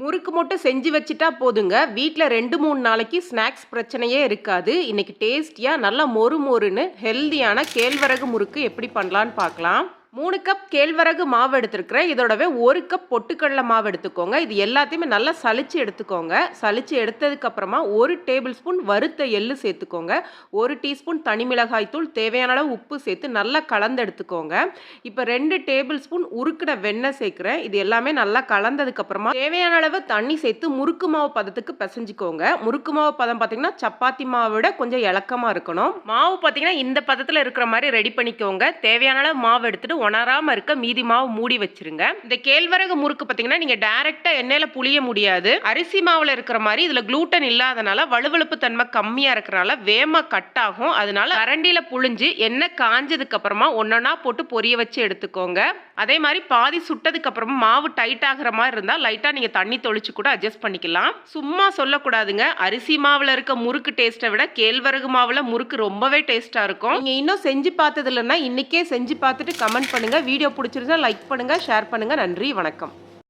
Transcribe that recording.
முறுக்கு மட்டும் செஞ்சு வச்சுட்டா போதுங்க. வீட்ல 2, 3 நாளைக்கு ஸ்நாக்ஸ் பிரச்சனையே இருக்காது. இன்னைக்கு டேஸ்டியா நல்லா மொறு மொறுன்னு ஹெல்தியான கேழ்வரகு முறுக்கு எப்படி பண்ணலான்னு பார்க்கலாம். 3 கப் கேழ்வரகு மாவு எடுத்துருக்கிறேன். இதோடவே 1 கப் பொட்டுக்கடல மாவு எடுத்துக்கோங்க. இது எல்லாத்தையுமே நல்லா சலிச்சு எடுத்துக்கோங்க. சலிச்சு எடுத்ததுக்கு அப்புறமா 1 டேபிள் ஸ்பூன் வறுத்த எள்ளு சேர்த்துக்கோங்க. 1 டீஸ்பூன் தனி மிளகாய் தூள், தேவையான அளவு உப்பு சேர்த்து நல்லா கலந்து எடுத்துக்கோங்க. இப்போ 2 டேபிள் ஸ்பூன் உருக்குன வெண்ணெய் சேர்க்கிறேன். இது எல்லாமே நல்லா கலந்ததுக்கு அப்புறமா தேவையான அளவு தண்ணி சேர்த்து முறுக்கு மாவு பதத்துக்கு பிசைஞ்சுக்கோங்க. முறுக்கு மாவு பதம் பார்த்தீங்கன்னா சப்பாத்தி மாவை விட கொஞ்சம் இலக்கமா இருக்கணும். மாவு பார்த்தீங்கன்னா இந்த பதத்தில் இருக்கிற மாதிரி ரெடி பண்ணிக்கோங்க. தேவையான அளவு மாவு எடுத்துட்டு உணராம இருக்க மீதி மாவு மூடி வச்சிருங்க. இந்த கேழ்வரகு முறுக்கு பார்த்தீங்கன்னா நீங்க டைரக்டா எண்ணெயில புளிய முடியாது. அரிசி மாவுல இருக்கிற மாதிரி இதுல குளூட்டன் இல்லாதனால வழுவழுப்பு தன்மை கம்மியா இருக்கிறனால வேமா கட் ஆகும். அதனால கரண்டியில புழிஞ்சு எண்ணெய் காஞ்சதுக்கு அப்புறமா ஒன்னொன்னா போட்டு பொரிய வச்சு எடுத்துக்கோங்க. அதே மாதிரி பாதி சுட்டதுக்கு அப்புறமா மாவு டைட் ஆகிற மாதிரி இருந்தா லைட்டா நீங்க தண்ணி தொளிச்சு கூட அட்ஜஸ்ட் பண்ணிக்கலாம். சும்மா சொல்லக்கூடாதுங்க, அரிசி மாவுல இருக்க முறுக்கு டேஸ்ட்டை விட கேழ்வரகு மாவுல முறுக்கு ரொம்பவே டேஸ்டா இருக்கும். நீங்க இன்னும் செஞ்சு பார்த்தது இல்லைன்னா இன்னைக்கே செஞ்சு பார்த்துட்டு கமெண்ட் பண்ணுங்க. வீடியோ பிடிச்சிருந்தா லைக் பண்ணுங்க, ஷேர் பண்ணுங்க. நன்றி, வணக்கம்.